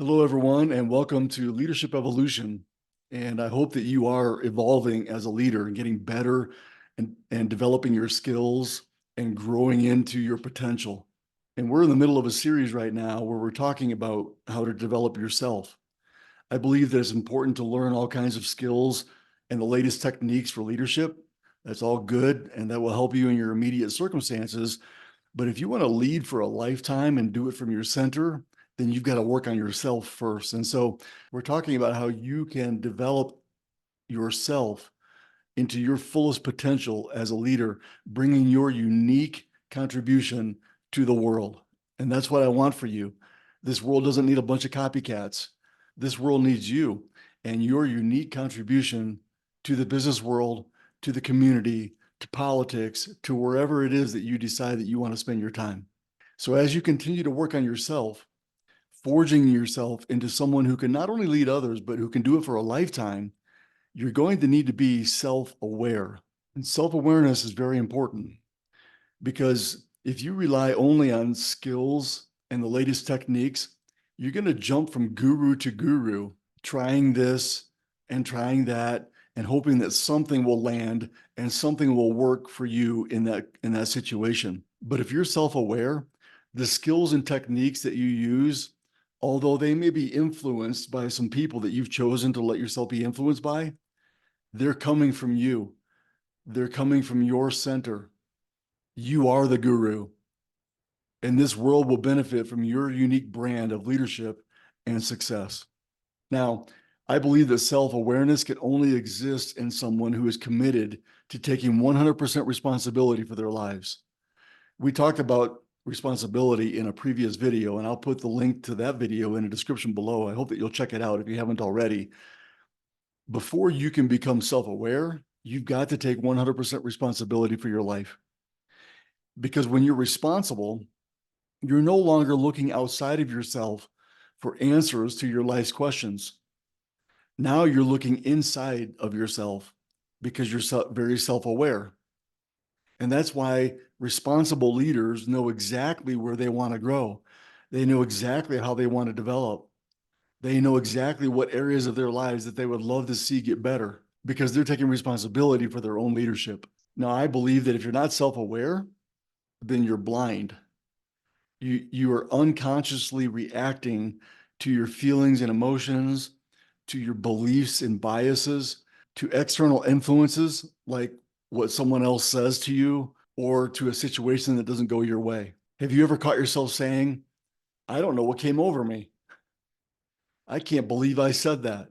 Hello, everyone, and welcome to Leadership Evolution. And I hope that you are evolving as a leader and getting better and developing your skills and growing into your potential. And we're in the middle of a series right now where we're talking about how to develop yourself. I believe that it's important to learn all kinds of skills and the latest techniques for leadership. That's all good, and that will help you in your immediate circumstances. But if you want to lead for a lifetime and do it from your center, then you've got to work on yourself first. And so we're talking about how you can develop yourself into your fullest potential as a leader, bringing your unique contribution to the world. And that's what I want for you. This world doesn't need a bunch of copycats. This world needs you and your unique contribution to the business world, to the community, to politics, to wherever it is that you decide that you want to spend your time. So as you continue to work on yourself, forging yourself into someone who can not only lead others, but who can do it for a lifetime, you're going to need to be self-aware. And self-awareness is very important because if you rely only on skills and the latest techniques, you're going to jump from guru to guru, trying this and trying that and hoping that something will land and something will work for you in that situation. But if you're self-aware, the skills and techniques that you use, although they may be influenced by some people that you've chosen to let yourself be influenced by, they're coming from you. They're coming from your center. You are the guru, and this world will benefit from your unique brand of leadership and success. Now, I believe that self-awareness can only exist in someone who is committed to taking 100% responsibility for their lives. We talked about responsibility in a previous video, and I'll put the link to that video in the description below. I hope that you'll check it out if you haven't already. Before you can become self-aware, you've got to take 100% responsibility for your life. Because when you're responsible, you're no longer looking outside of yourself for answers to your life's questions. Now you're looking inside of yourself because you're very self-aware. And that's why responsible leaders know exactly where they want to grow. They know exactly how they want to develop. They know exactly what areas of their lives that they would love to see get better because they're taking responsibility for their own leadership. Now, I believe that if you're not self-aware, then you're blind. You are unconsciously reacting to your feelings and emotions, to your beliefs and biases, to external influences like what someone else says to you, or to a situation that doesn't go your way. Have you ever caught yourself saying, I don't know what came over me? I can't believe I said that.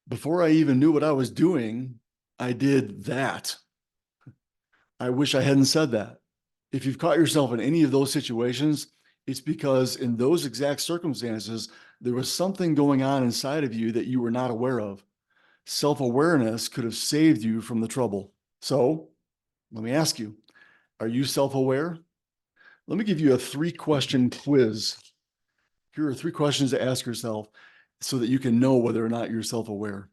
Before I even knew what I was doing, I did that. I wish I hadn't said that. If you've caught yourself in any of those situations, it's because in those exact circumstances, there was something going on inside of you that you were not aware of. Self-awareness could have saved you from the trouble. So let me ask you, are you self-aware? Let me give you a 3-question quiz. Here are 3 questions to ask yourself so that you can know whether or not you're self-aware.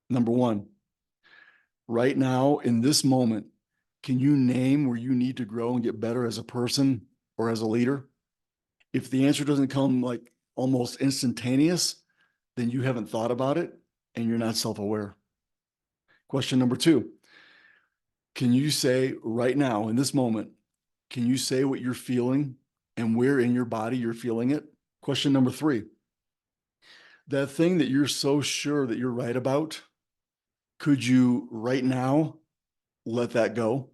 Number 1, right now in this moment, can you name where you need to grow and get better as a person or as a leader? If the answer doesn't come like almost instantaneous, then you haven't thought about it and you're not self-aware. Question number 2, can you say right now in this moment, can you say what you're feeling and where in your body you're feeling it? Question number 3, that thing that you're so sure that you're right about, could you right now let that go?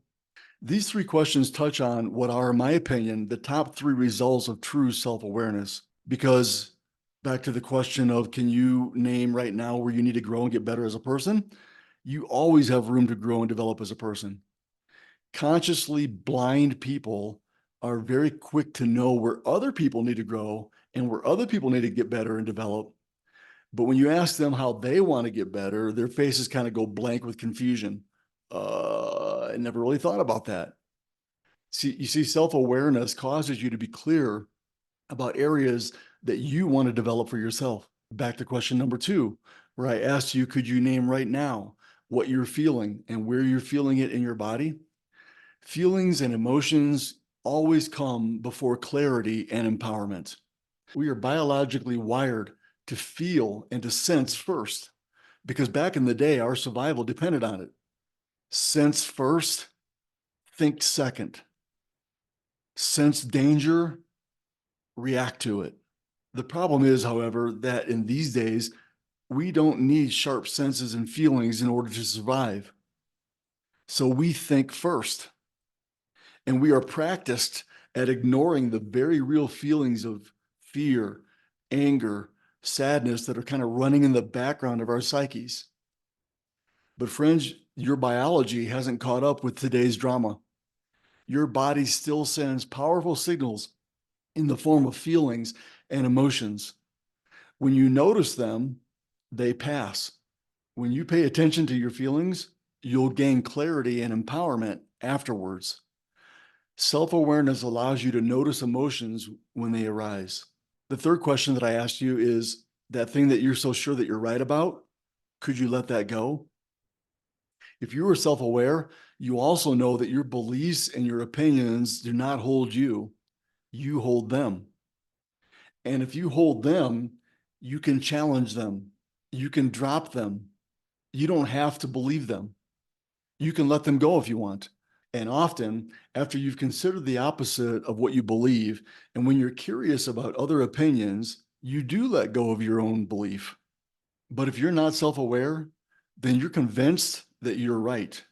These 3 questions touch on what are, in my opinion, the top 3 results of true self-awareness. Because back to the question of, can you name right now where you need to grow and get better as a person? You always have room to grow and develop as a person. Consciously blind people are very quick to know where other people need to grow and where other people need to get better and develop. But when you ask them how they want to get better, their faces kind of go blank with confusion. I never really thought about that. You see, self-awareness causes you to be clear about areas that you want to develop for yourself. Back to question number 2, where I asked you, could you name right now what you're feeling and where you're feeling it in your body? Feelings and emotions always come before clarity and empowerment. We are biologically wired to feel and to sense first, because back in the day, our survival depended on it. Sense first, think second. Sense danger, react to it. The problem is, however, that in these days, we don't need sharp senses and feelings in order to survive. So we think first, and we are practiced at ignoring the very real feelings of fear, anger, sadness that are kind of running in the background of our psyches. But friends, your biology hasn't caught up with today's drama. Your body still sends powerful signals in the form of feelings and emotions. When you notice them, they pass. When you pay attention to your feelings, you'll gain clarity and empowerment afterwards. Self-awareness allows you to notice emotions when they arise. The third question that I asked you is that thing that you're so sure that you're right about, could you let that go? If you are self-aware, you also know that your beliefs and your opinions do not hold you, you hold them. And if you hold them, you can challenge them, you can drop them. You don't have to believe them. You can let them go if you want. And often, after you've considered the opposite of what you believe, and when you're curious about other opinions, you do let go of your own belief. But if you're not self-aware, then you're convinced that you're right.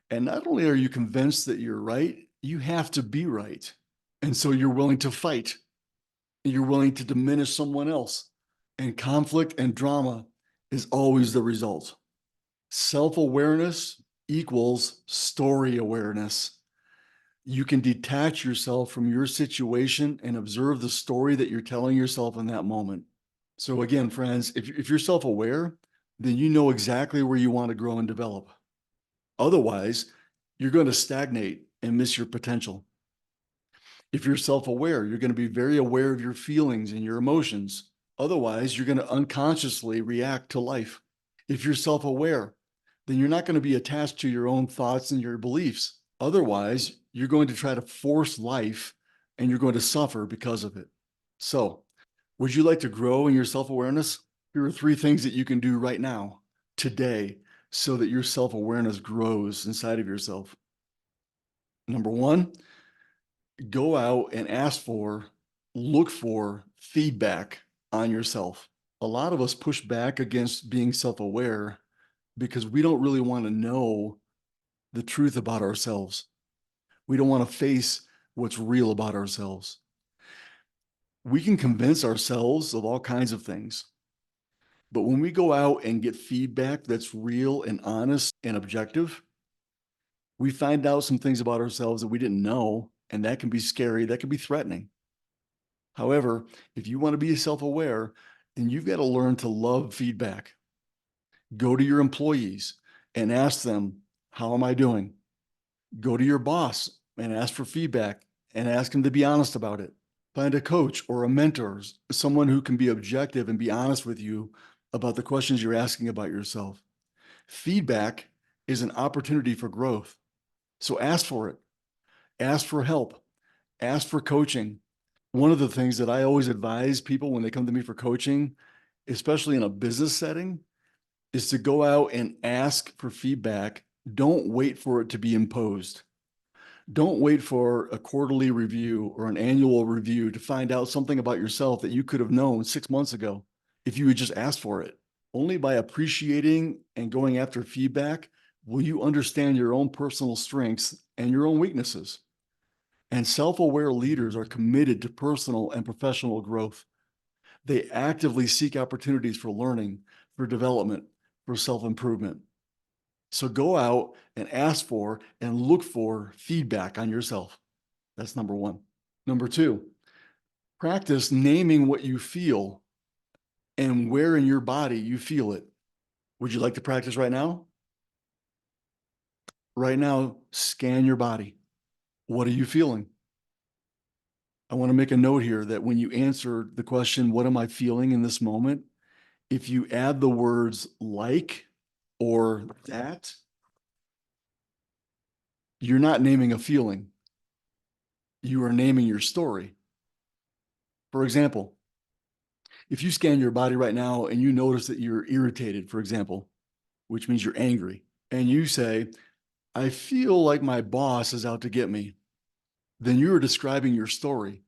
And not only are you convinced that you're right, you have to be right. And so you're willing to fight. You're willing to diminish someone else. And conflict and drama is always the result. Self-awareness equals story awareness. You can detach yourself from your situation and observe the story that you're telling yourself in that moment. So again, friends, if you're self-aware, then you know exactly where you want to grow and develop. Otherwise, you're going to stagnate and miss your potential. If you're self-aware, you're going to be very aware of your feelings and your emotions. Otherwise, you're going to unconsciously react to life. If you're self-aware, then you're not going to be attached to your own thoughts and your beliefs. Otherwise, you're going to try to force life and you're going to suffer because of it. So, would you like to grow in your self-awareness? Here are 3 things that you can do right now, today, so that your self-awareness grows inside of yourself. Number 1, go out and look for feedback on yourself. A lot of us push back against being self-aware because we don't really want to know the truth about ourselves. We don't want to face what's real about ourselves. We can convince ourselves of all kinds of things. But when we go out and get feedback that's real and honest and objective, we find out some things about ourselves that we didn't know, and that can be scary, that can be threatening. However, if you want to be self-aware, then you've got to learn to love feedback. Go to your employees and ask them, how am I doing? Go to your boss and ask for feedback and ask him to be honest about it. Find a coach or a mentor, someone who can be objective and be honest with you about the questions you're asking about yourself. Feedback is an opportunity for growth. So ask for it. Ask for help. Ask for coaching. One of the things that I always advise people when they come to me for coaching, especially in a business setting, is to go out and ask for feedback. Don't wait for it to be imposed. Don't wait for a quarterly review or an annual review to find out something about yourself that you could have known 6 months ago if you had just asked for it. Only by appreciating and going after feedback will you understand your own personal strengths and your own weaknesses. And self-aware leaders are committed to personal and professional growth. They actively seek opportunities for learning, for development, for self-improvement. So go out and ask for and look for feedback on yourself. That's number 1. Number 2, practice naming what you feel and where in your body you feel it. Would you like to practice right now? Right now, scan your body. What are you feeling? I want to make a note here that when you answer the question, what am I feeling in this moment? If you add the words like or that, you're not naming a feeling. You are naming your story. For example, if you scan your body right now and you notice that you're irritated, for example, which means you're angry, and you say, I feel like my boss is out to get me, then you're describing your story.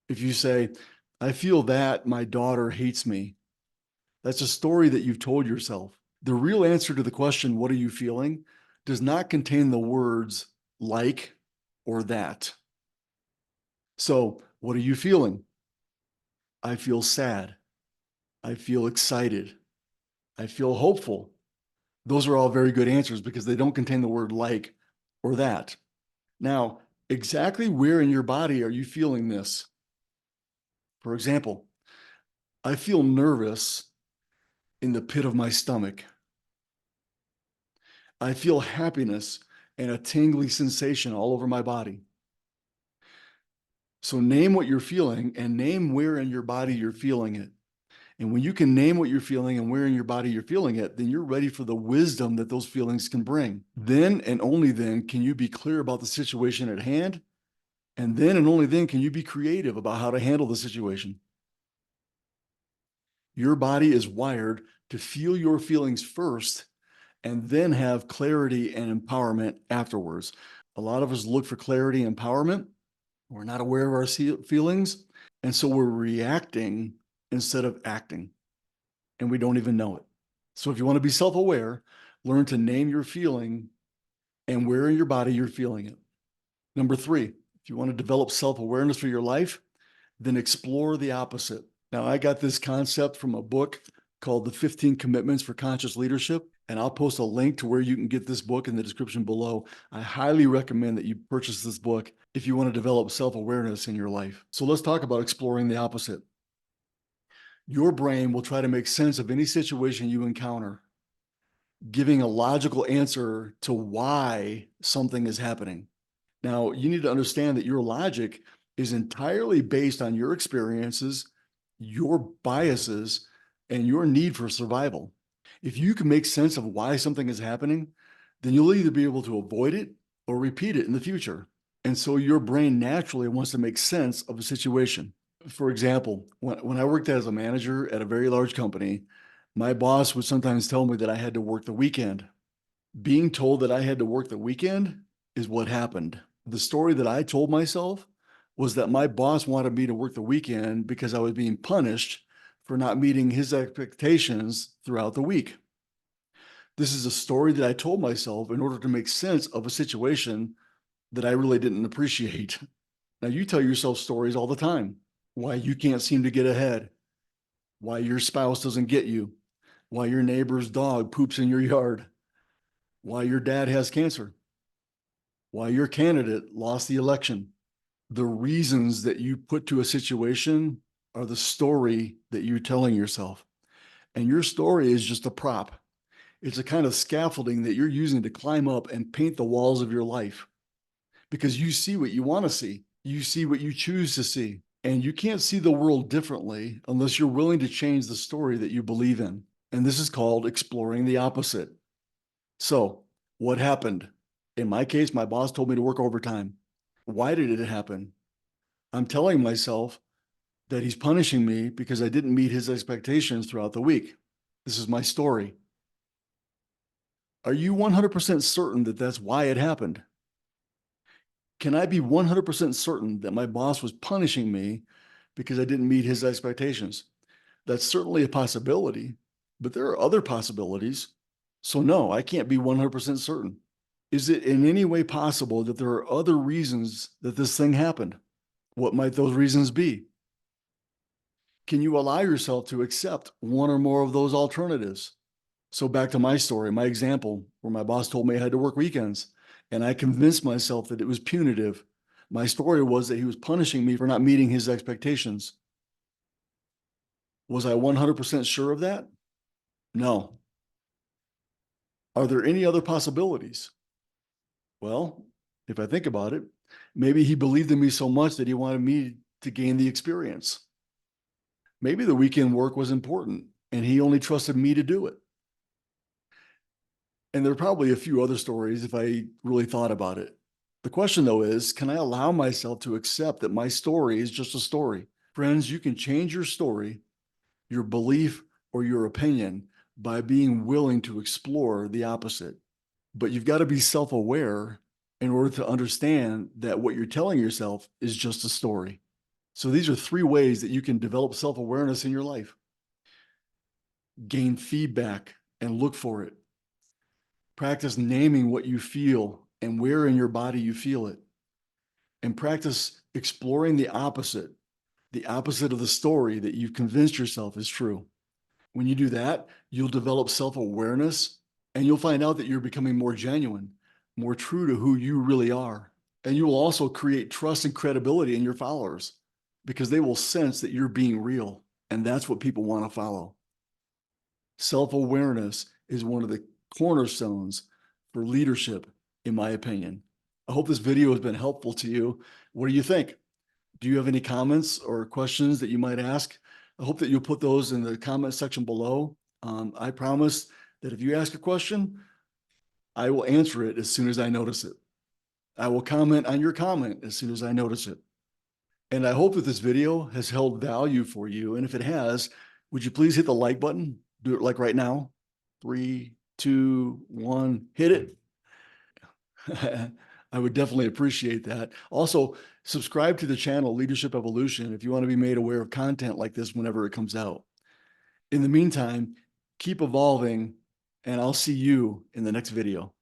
If you say, I feel that my daughter hates me, that's a story that you've told yourself. The real answer to the question, what are you feeling, does not contain the words like or that. So, what are you feeling? I feel sad. I feel excited. I feel hopeful. Those are all very good answers because they don't contain the word like or that. Now, exactly where in your body are you feeling this? For example, I feel nervous in the pit of my stomach. I feel happiness and a tingly sensation all over my body. So name what you're feeling and name where in your body you're feeling it. And when you can name what you're feeling and where in your body you're feeling it, then you're ready for the wisdom that those feelings can bring. Then and only then can you be clear about the situation at hand. And then and only then can you be creative about how to handle the situation. Your body is wired to feel your feelings first and then have clarity and empowerment afterwards. A lot of us look for clarity and empowerment. We're not aware of our feelings. And so we're reacting instead of acting, and we don't even know it. So if you want to be self-aware, learn to name your feeling and where in your body you're feeling it. Number 3, if you want to develop self-awareness for your life, then explore the opposite. Now, I got this concept from a book called The 15 Commitments for Conscious Leadership, and I'll post a link to where you can get this book in the description below. I highly recommend that you purchase this book if you want to develop self-awareness in your life. So let's talk about exploring the opposite. Your brain will try to make sense of any situation you encounter, giving a logical answer to why something is happening. Now, you need to understand that your logic is entirely based on your experiences, your biases, and your need for survival. If you can make sense of why something is happening, then you'll either be able to avoid it or repeat it in the future. And so your brain naturally wants to make sense of a situation. For example, when I worked as a manager at a very large company, my boss would sometimes tell me that I had to work the weekend. Being told that I had to work the weekend is what happened. The story that I told myself was that my boss wanted me to work the weekend because I was being punished for not meeting his expectations throughout the week. This is a story that I told myself in order to make sense of a situation that I really didn't appreciate. Now, you tell yourself stories all the time. Why you can't seem to get ahead, why your spouse doesn't get you, why your neighbor's dog poops in your yard, why your dad has cancer, why your candidate lost the election. The reasons that you put to a situation are the story that you're telling yourself. And your story is just a prop. It's a kind of scaffolding that you're using to climb up and paint the walls of your life because you see what you want to see. You see what you choose to see. And you can't see the world differently unless you're willing to change the story that you believe in. And this is called exploring the opposite. So, what happened? In my case, my boss told me to work overtime. Why did it happen? I'm telling myself that he's punishing me because I didn't meet his expectations throughout the week. This is my story. Are you 100% certain that that's why it happened? Can I be 100% certain that my boss was punishing me because I didn't meet his expectations? That's certainly a possibility, but there are other possibilities. So no, I can't be 100% certain. Is it in any way possible that there are other reasons that this thing happened? What might those reasons be? Can you allow yourself to accept one or more of those alternatives? So back to my story, my example, where my boss told me I had to work weekends, and I convinced myself that it was punitive. My story was that he was punishing me for not meeting his expectations. Was I 100% sure of that? No. Are there any other possibilities? Well, if I think about it, maybe he believed in me so much that he wanted me to gain the experience. Maybe the weekend work was important and he only trusted me to do it. And there are probably a few other stories if I really thought about it. The question, though, is can I allow myself to accept that my story is just a story? Friends, you can change your story, your belief, or your opinion by being willing to explore the opposite. But you've got to be self aware in order to understand that what you're telling yourself is just a story. So these are three ways that you can develop self awareness in your life: gain feedback and look for it, practice naming what you feel and where in your body you feel it, and practice exploring the opposite of the story that you've convinced yourself is true. When you do that, you'll develop self awareness and you'll find out that you're becoming more genuine, more true to who you really are. And you will also create trust and credibility in your followers because they will sense that you're being real. And that's what people want to follow. Self awareness is one of the cornerstones for leadership, in my opinion. I hope this video has been helpful to you. What do you think? Do you have any comments or questions that you might ask? I hope that you'll put those in the comment section below. I promise that if you ask a question, I will answer it as soon as I notice it. I will comment on your comment as soon as I notice it. And I hope that this video has held value for you. And if it has, would you please hit the like button? Do it like right now. 3, 2, 1, hit it. I would definitely appreciate that. Also, subscribe to the channel Leadership Evolution if you want to be made aware of content like this whenever it comes out. In the meantime, keep evolving, and I'll see you in the next video.